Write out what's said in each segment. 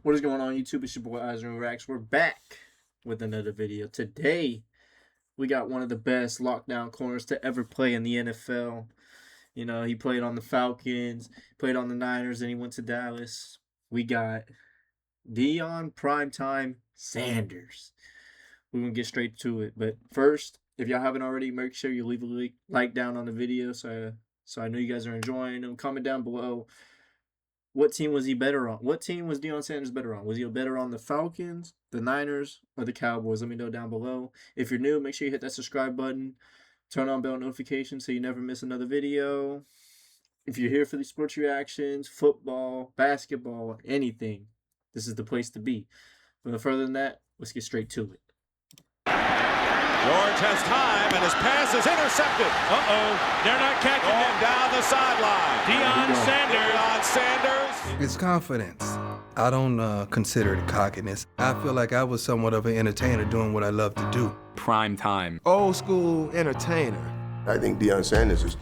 What is going on, YouTube? It's your boy Eisner Racks. We're back with another video. Today, we got one of the best lockdown corners to ever play in the NFL. You know, he played on the Falcons, played on the Niners, and he went to Dallas. We got Deion Primetime Sanders. We're going to get straight to it. But first, if y'all haven't already, make sure you leave a like down on the video so I know you guys are enjoying them. Comment down below. What team was he better on? What team was Deion Sanders better on? Was he better on the Falcons, the Niners, or the Cowboys? Let me know down below. If you're new, make sure you hit that subscribe button. Turn on bell notifications so you never miss another video. If you're here for the sports reactions, football, basketball, anything, this is the place to be. But no further than that, let's get straight to it. George has time, and his pass is intercepted. They're not catching Going it. down the sideline. Deion Sanders. It's confidence. I don't consider it cockiness. I feel like I was somewhat of an entertainer doing what I love to do. Prime time. Old school entertainer. I think Deion Sanders is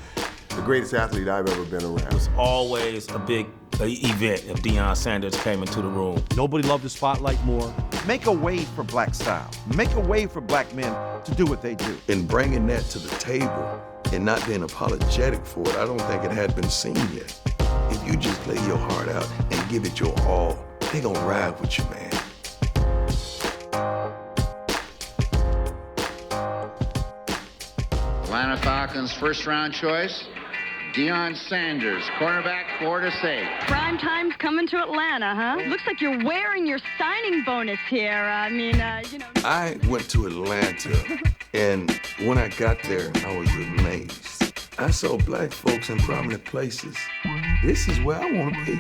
the greatest athlete I've ever been around. It's always a big event if Deion Sanders came into the room. Nobody loved the spotlight more. Make a way for black style. Make a way for black men to do what they do. And bringing that to the table and not being apologetic for it, I don't think it had been seen yet. If you just lay your heart out and give it your all, they gonna ride with you, man. Atlanta Falcons first-round choice, Deion Sanders, cornerback, Florida State. Prime time's coming to Atlanta, huh? Looks like you're wearing your signing bonus here. I went to Atlanta, and when I got there, I was amazed. I saw black folks in prominent places. This is where I want to be.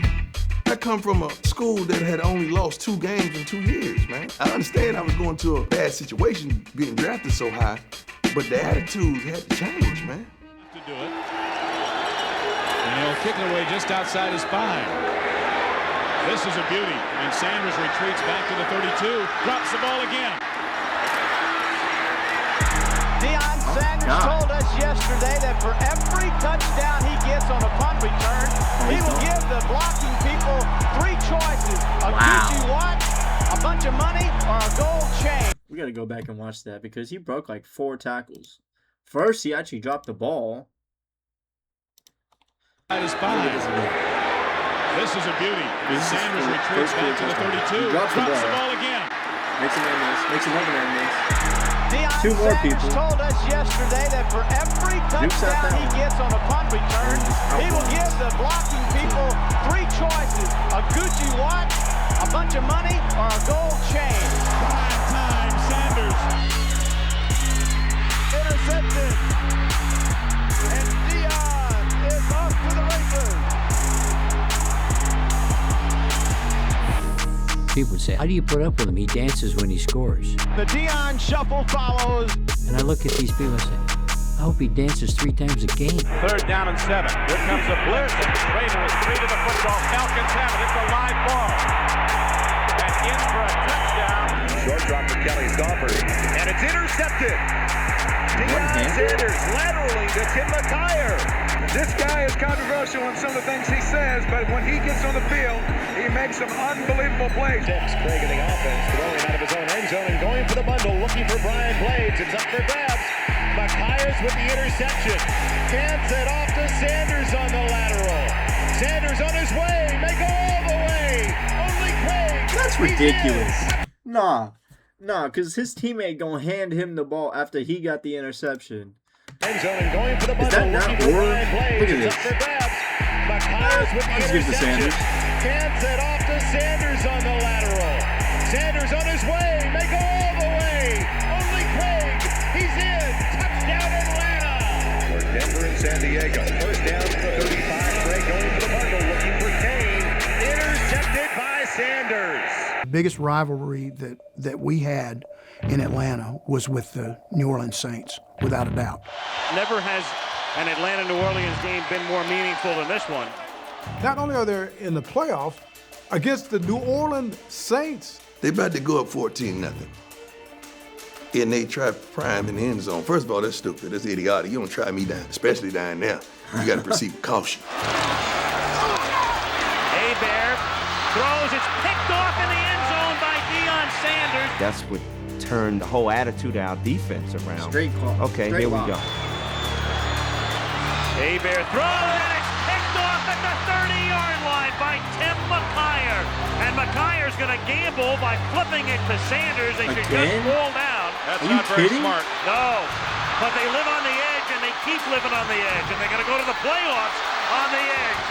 I come from a school that had only lost 2 games in 2 years, man. I understand I was going to a bad situation being drafted so high, but the attitude had to change, man. To do it. And he'll kick it away just outside his spine. This is a beauty. And Sanders retreats back to the 32. Drops the ball again. Deion Sanders told us yesterday that for every touchdown he gets on a punt return, he will give the blocking people 3 choices. A Gucci watch, a bunch of money, or a gold chain. We got to go back and watch that because he broke like 4 tackles. First, he actually dropped the ball. His spine. This is a beauty. Sanders retreats back to the 32. Drops the ball again. Makes a man miss. Makes another man miss. Deion 2 more Sanders people. told us yesterday that for every touchdown he gets on a punt return, he will give the blocking people 3 choices. A Gucci watch, a bunch of money, or a gold chain. Prime time, Sanders. Intercepted. And Deion is off to the races. People would say, how do you put up with him? He dances when he scores. The Deion shuffle follows. And I look at these people and say, I hope he dances 3 times a game. 3rd down and 7. Here comes a blitz. Raven is free to the football. Falcons have it. It's a live ball. And in for a touchdown. Short drop to Kelly Stofford. And it's intercepted. Deion Sanders laterally to Tim McKyer. This guy is controversial in some of the things he says, but when he gets on the field, he makes some unbelievable plays. Craig in the offense, throwing out of his own end zone and going for the bundle, looking for Brian Blades. It's up for grabs. McKyer's with the interception. Hands it off to Sanders on the lateral. Sanders on his way, may go all the way. Only Craig. That's ridiculous. Nah, because his teammate gonna hand him the ball after he got the interception. End zone and going for the Is bundle, that not looking for war? Brian Blades. Look at It's up this. for grabs. McKyer's with the Let's give it to interception. Sanders. Hands it off to Sanders on the lateral. Sanders on his way, may go all the way. Only Craig. He's in. Touchdown Atlanta. For Denver and San Diego. First down to the 35. Craig going for the bundle, looking for Kane. Intercepted by Sanders. The biggest rivalry that we had in Atlanta was with the New Orleans Saints, without a doubt. Never has an Atlanta-New Orleans game been more meaningful than this one. Not only are they in the playoffs, against the New Orleans Saints. They about to go up 14-0. And they try prime in the end zone. First of all, that's stupid. That's idiotic. You don't try me down, especially down there. You got to proceed with caution. Bear throws. It's picked off in the end zone by Deion Sanders. That's what turned the whole attitude of our defense around. Straight call. Okay, Straight here lock. we go. Hebert throws, and it's picked off at the 30-yard line by Tim McKyer. And McKyer's going to gamble by flipping it to Sanders. They should just fall down. That's Are you not very kidding? smart. No, but they live on the edge, and they keep living on the edge, and they're going to go to the playoffs on the edge.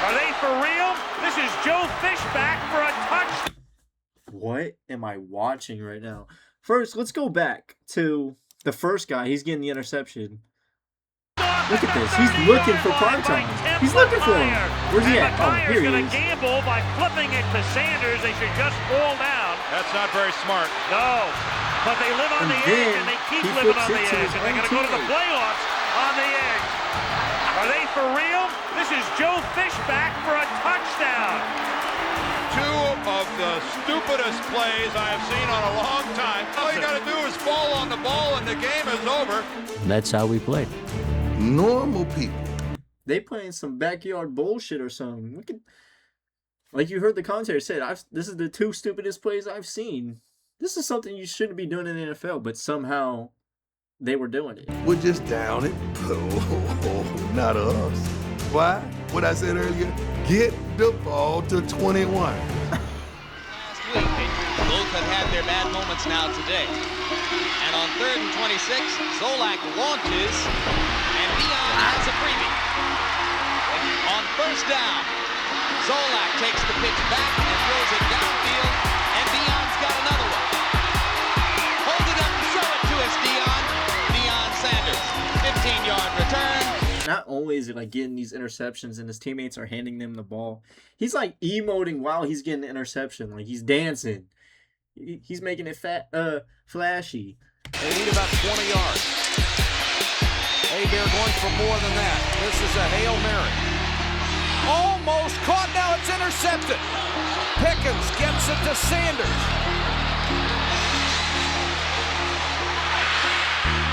Are they for real? This is Joe Fishback for a touchdown. What am I watching right now? First, let's go back to the first guy. He's getting the interception. Look at this. He's looking for prime time. He's looking for him. Where's he at? Oh, here he going is. to gamble by flipping it to Sanders. They should just fall down. That's not very smart. No, but they live on And the then edge, and they keep he living flips on the it to edge, his and they're own going to go to the teammate. playoffs on the edge. Are they for real? This is Joe Fishback for a touchdown. Two of the stupidest plays I have seen on a long time. All you got to do is fall on the ball and the game is over. That's how we played. Normal people. They playing some backyard bullshit or something. Look at, like you heard the commentator said, this is the two stupidest plays I've seen. This is something you shouldn't be doing in the NFL, but somehow they were doing it. We're just down it. Oh, not us. Why? What I said earlier, get the ball to 21. Last week, both have had their bad moments now today. And on 3rd and 26, Zolak launches, and Deion has a freebie. On first down, Zolak takes the pitch back and throws it downfield, and Deion's got another one. Hold it up and show it to us, Deion. Deion Sanders, 15-yard return. Not only is it like getting these interceptions and his teammates are handing them the ball, he's like emoting while he's getting the interception. Like he's dancing. He's making it flashy. They need about 20 yards. Hebert going for more than that. This is a Hail Mary. Almost caught, now it's intercepted. Pickens gets it to Sanders.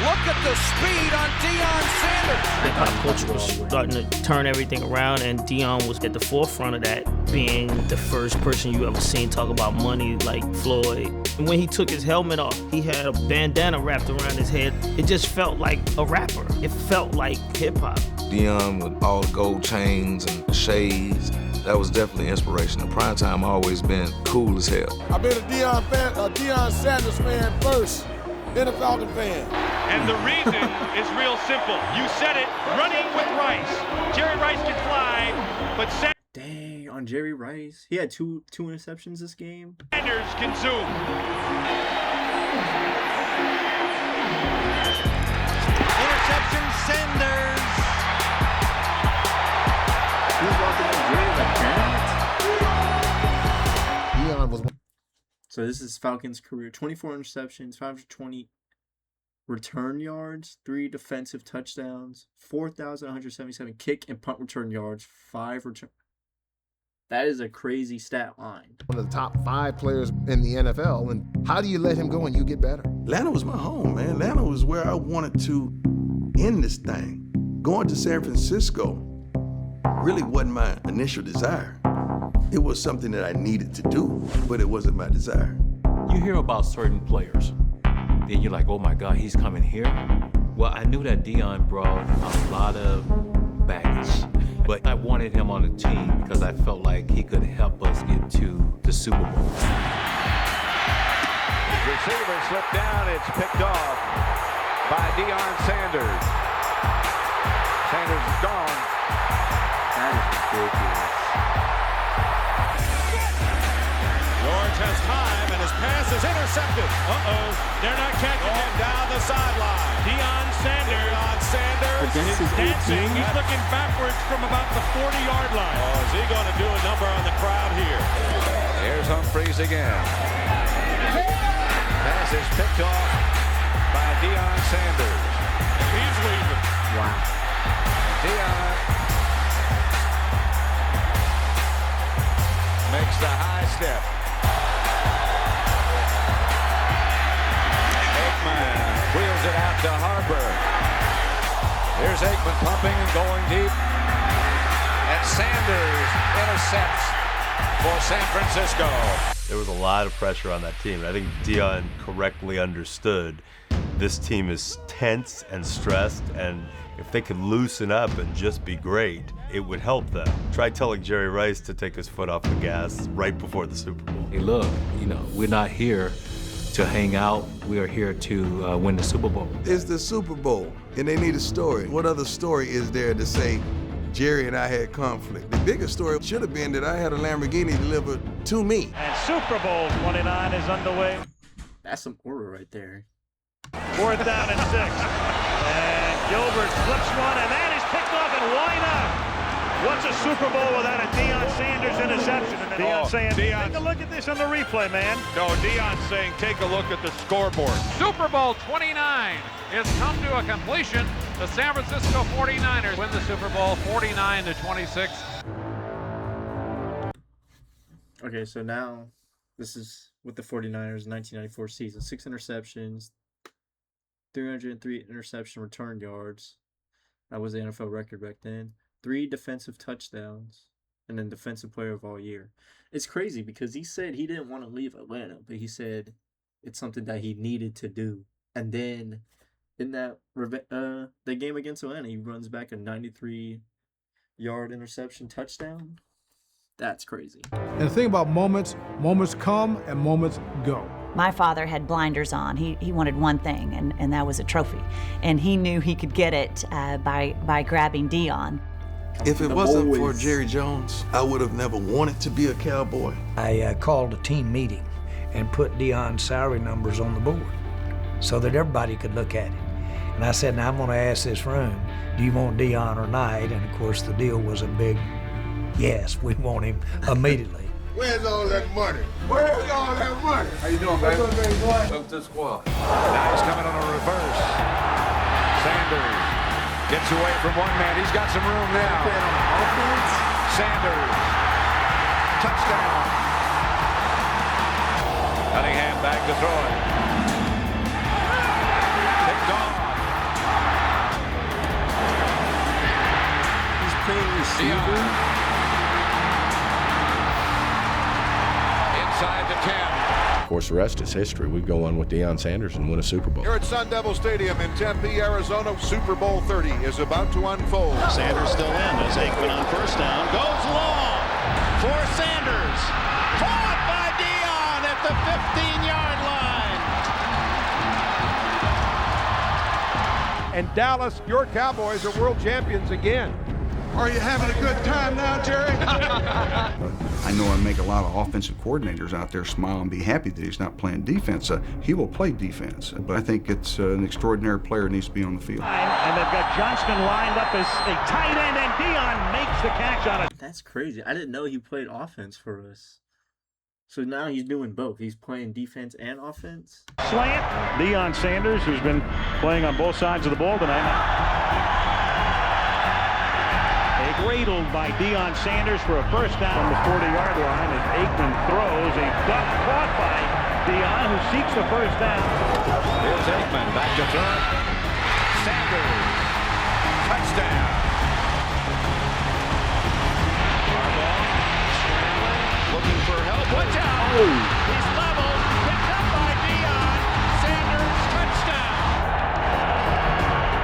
Look at the speed on Deion Sanders. Our coach was starting to turn everything around, and Deion was at the forefront of that, being the first person you ever seen talk about money like Floyd. And when he took his helmet off, he had a bandana wrapped around his head. It just felt like a rapper. It felt like hip-hop. Deion with all the gold chains and shades, that was definitely inspirational. Primetime always been cool as hell. I've been a Deion Sanders fan first, then a Falcon fan. And the reason is real simple. You said it, running with Rice. Jerry Rice can fly, but Dang, on Jerry Rice. He had two interceptions this game. Sanders can zoom. Interception, Sanders. He's walking up Jerry like that. Deion was. So this is Falcons' career. 24 interceptions, 520 return yards, 3 defensive touchdowns, 4,177 kick and punt return yards, 5 return. That is a crazy stat line. One of the top 5 players in the NFL, and how do you let him go and you get better? Atlanta was my home, man. Atlanta was where I wanted to end this thing. Going to San Francisco really wasn't my initial desire. It was something that I needed to do, but it wasn't my desire. You hear about certain players, then you're like, oh my God, he's coming here? Well, I knew that Deion brought a lot of baggage, but I wanted him on the team because I felt like he could help us get to the Super Bowl. Receiver slipped down. It's picked off by Deion Sanders. Sanders is gone. That is ridiculous. George has time, and his pass is intercepted. They're not catching Going him. down the sideline. Deion Sanders. Deion Sanders. Against his Dancing. 18. He's looking backwards from about the 40-yard line. Oh, is he going to do a number on the crowd here? Here's Humphreys again. Pass is picked off by Deion Sanders. He's leaving. Wow. Deion makes the high step. Aikman wheels it out to Harper. Here's Aikman pumping and going deep. And Sanders intercepts for San Francisco. There was a lot of pressure on that team. I think Deion correctly understood this team is tense and stressed, and if they could loosen up and just be great, it would help them. Try telling Jerry Rice to take his foot off the gas right before the Super Bowl. Hey, look, we're not here to hang out. We are here to win the Super Bowl. It's the Super Bowl, and they need a story. What other story is there to say Jerry and I had conflict? The biggest story should have been that I had a Lamborghini delivered to me. And Super Bowl 29 is underway. That's some order right there. 4th down and 6. And Gilbert flips one, and that is picked off, and why not? What's a Super Bowl without a Deion Sanders interception? And Deion saying, take a look at this on the replay, man. No, Deion's saying, take a look at the scoreboard. Super Bowl 29 has come to a completion. The San Francisco 49ers win the Super Bowl 49-26. Okay, so now this is with the 49ers 1994 season. 6 interceptions, 303 interception return yards. That was the NFL record back then. 3 defensive touchdowns, and then defensive player of all year. It's crazy because he said he didn't want to leave Atlanta, but he said it's something that he needed to do. And then in that the game against Atlanta, he runs back a 93-yard interception touchdown. That's crazy. And the thing about moments come and moments go. My father had blinders on. He wanted one thing, and that was a trophy. And he knew he could get it by grabbing Deion. If it wasn't for Jerry Jones, I would have never wanted to be a Cowboy. I called a team meeting and put Deion's salary numbers on the board so that everybody could look at it. And I said, now I'm going to ask this room, do you want Deion or not? And of course the deal was a big yes, we want him immediately. Where's all that money? Where's all that money? How you doing, man? Welcome to the squad. Now he's coming on a reverse. Sanders gets away from one man. He's got some room now. Sanders. Touchdown. Cunningham back to throw it. Picked off. He's playing receiver. Inside the 10. Of course, the rest is history. We go on with Deion Sanders and win a Super Bowl. Here at Sun Devil Stadium in Tempe, Arizona, Super Bowl 30 is about to unfold. Sanders still in as Aikman on first down. Goes long for Sanders. Caught by Deion at the 15-yard line. And Dallas, your Cowboys are world champions again. Are you having a good time now, Jerry? I know I make a lot of offensive coordinators out there smile and be happy that he's not playing defense. He will play defense, but I think it's an extraordinary player needs to be on the field. And they've got Johnston lined up as a tight end, and Deion makes the catch on it. That's crazy. I didn't know he played offense for us. So now he's doing both. He's playing defense and offense. Slant. Deion Sanders, who's been playing on both sides of the ball tonight. Cradled by Deion Sanders for a first down on the 40-yard line as Aikman throws a duck caught by Deion, who seeks the first down. Here's Aikman back to throw. Sanders. Touchdown. Harbaugh scrambling, looking for help. Watch out. He's leveled. Picked up by Deion. Sanders. Touchdown.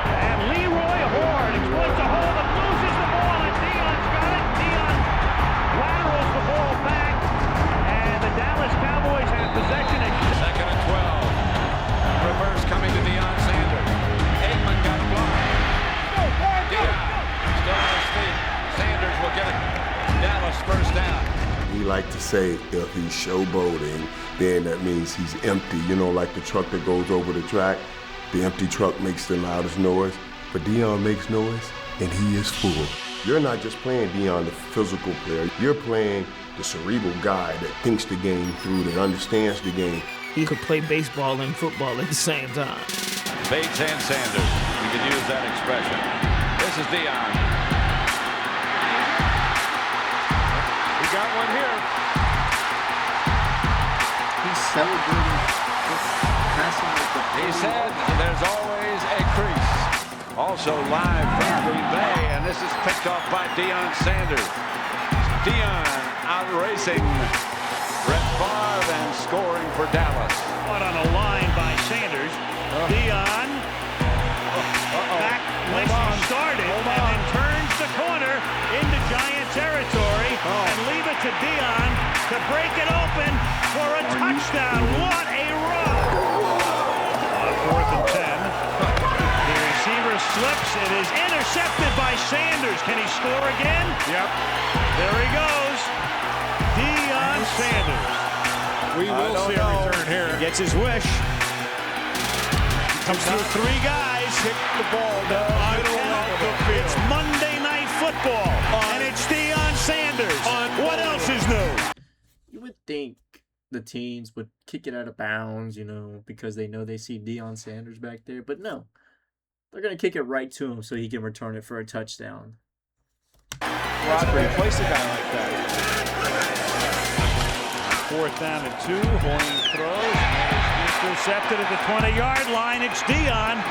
And Leroy Horde exploits a hole and loses the ball. Laterals the ball back, and the Dallas Cowboys have possession. 2nd and 12. Reverse coming to Deion Sanders. Aikman got blocked. Deion still on his feet. Sanders will get a Dallas first down. We like to say if he's showboating, then that means he's empty. You know, like the truck that goes over the track. The empty truck makes the loudest noise, but Deion makes noise, and he is full. You're not just playing Deion, the physical player. You're playing the cerebral guy that thinks the game through, that understands the game. He could play baseball and football at the same time. Bates and Sanders. You can use that expression. This is Deion. He got one here. He's celebrating passing with the He said there's always a crease. Also live from Green Bay, and this is picked off by Deion Sanders. Deion out-racing Brett Favre and scoring for Dallas. Caught on a line by Sanders. Deion back when he started and then turns the corner into Giant territory and leave it to Deion to break it open for a touchdown. What a run! On 4th and 10. The receiver slips. It is intercepted by Sanders. Can he score again? Yep. There he goes. Deion Sanders. We will see a return here. He gets his wish. Comes through 3 guys. Kick the ball down the middle of the field. It's Monday Night Football, and it's Deion Sanders. What else is new? You would think the teams would kick it out of bounds, you know, because they know they see Deion Sanders back there. But no, they're going to kick it right to him so he can return it for a touchdown. Rodgers replace a guy like that. 4th down and 2. Hoying throws. Intercepted at the 20-yard line. It's Deion.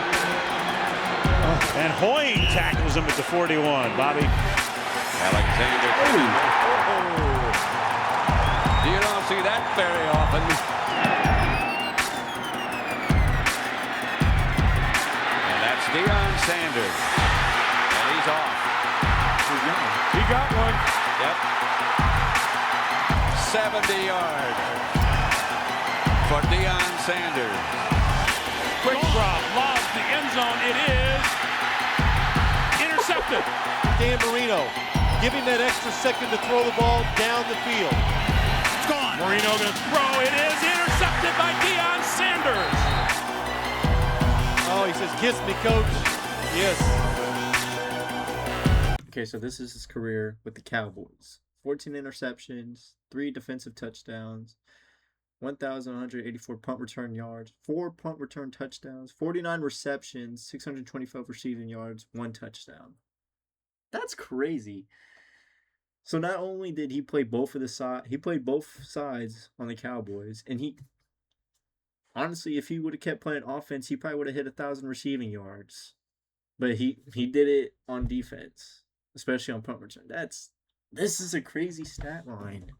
And Hoying tackles him at the 41. Bobby. Alexander. You don't see that very often. And that's Deion Sanders. And he's off. He got one. Yep. 70 yards for Deion Sanders. Quick drop. Lob the end zone. It is intercepted. Dan Marino, give him that extra second to throw the ball down the field. It's gone. Marino going to throw. It is intercepted by Deion Sanders. Oh, he says, kiss me, coach. Yes. Okay, so this is his career with the Cowboys. 14 interceptions, 3 defensive touchdowns, 1,184 punt return yards, 4 punt return touchdowns, 49 receptions, 625 receiving yards, 1 touchdown. That's crazy. So not only did he play both sides on the Cowboys, and he honestly, if he would have kept playing offense, he probably would have hit 1,000 receiving yards. But he did it on defense, especially on punt return. This is a crazy stat line.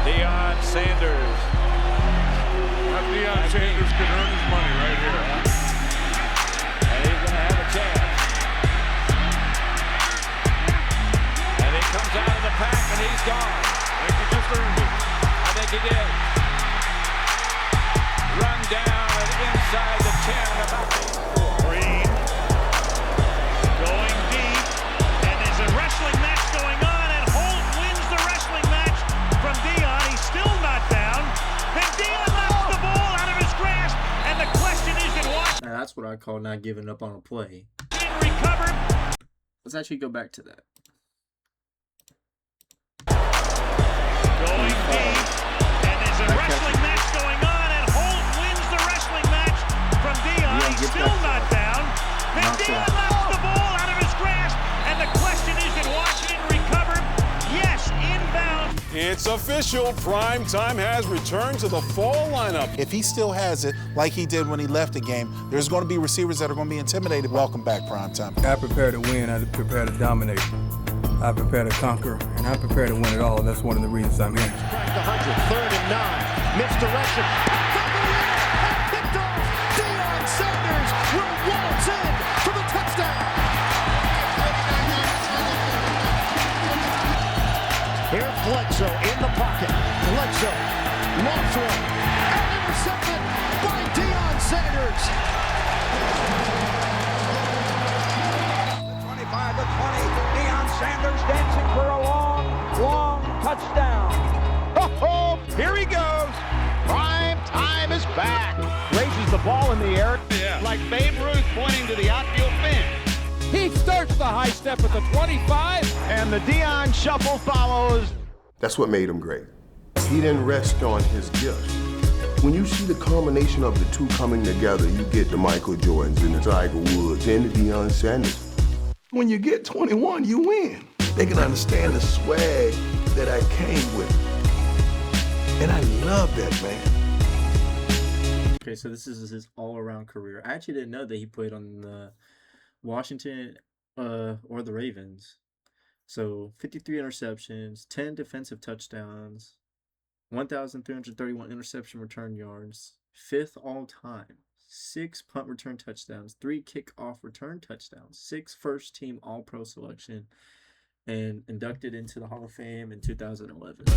Deion Sanders. Deion Sanders could earn his money right here. And he's going to have a chance. And he comes out of the pack and he's gone. I think he just earned it. I think he did. Run down and inside the 10. About Green going deep. And there's a wrestling match going on. And Holt wins the wrestling match from Deion. He's still not down. And Deion knocks the ball out of his grasp. And the question is, did Washington... Now that's what I call not giving up on a play. recover? Let's actually go back to that. Going deep. And there's a wrestling match going on. And Holt wins the wrestling match from Deion. He's still not down. And Deion knocks the ball out of his grasp. And the question is, did Washington recover? Yes, inbound. It's official. Prime time has returned to the fall lineup. If he still has it, like he did when he left the game, there's going to be receivers that are going to be intimidated. Welcome back, Prime Time. I prepare to win. I prepare to dominate. I prepare to conquer, and I prepare to win it all. That's one of the reasons I'm here. Cracked 100, 3rd and 9. Misdirection. Picked off. Deion Sanders will waltz in for the touchdown. Here's Bledsoe in the pocket. Bledsoe lost one. And intercepted by Deion Sanders. 25 to 20. Deion Sanders dancing for a long touchdown. Oh, here he goes. Prime time is back. Raises the ball in the air like Babe Ruth pointing to the outfield fence. He starts the high step at the 25, and the Deion shuffle follows. That's what made him great. He didn't rest on his gifts. When you see the combination of the two coming together, you get the Michael Jordans and the Tiger Woods and the Deion Sanders. When you get 21, you win. They can understand the swag that I came with. And I love that, man. Okay, so this is his all-around career. I actually didn't know that he played on the Washington or the Ravens. So 53 interceptions, 10 defensive touchdowns, 1,331 interception return yards, 5th all-time, 6 punt return touchdowns, 3 kickoff return touchdowns, 6 first-team All-Pro selection, and inducted into the Hall of Fame in 2011.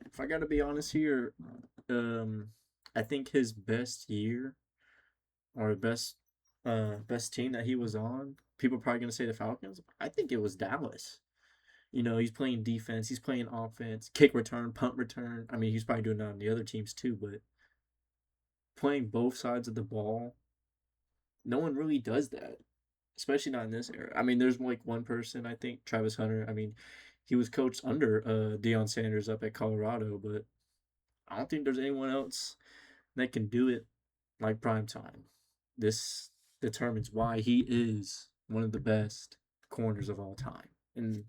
If I gotta be honest here, I think his best year or best team that he was on, people are probably gonna say the Falcons. I think it was Dallas. You know, he's playing defense, he's playing offense, kick return, punt return. I mean, he's probably doing that on the other teams too, but playing both sides of the ball, no one really does that, especially not in this era. I mean, there's like one person, I think, Travis Hunter. I mean, he was coached under Deion Sanders up at Colorado, but I don't think there's anyone else that can do it like prime time. This determines why he is one of the best corners of all time. And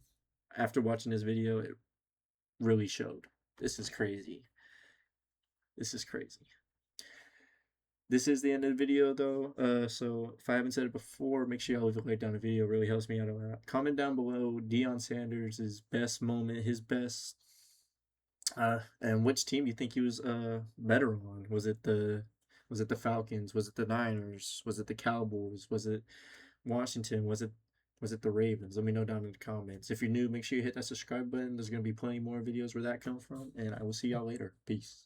after watching this video, it really showed. This is crazy. This is crazy. This is the end of the video, though. So if I haven't said it before, make sure y'all leave a like down the video. It really helps me out a lot. Comment down below Deion Sanders' best moment, his best, and which team you think he was better on. Was it the Falcons? Was it the Niners? Was it the Cowboys? Was it Washington? Was it the Ravens? Let me know down in the comments. If you're new, make sure you hit that subscribe button. There's gonna be plenty more videos where that comes from, and I will see y'all later. Peace.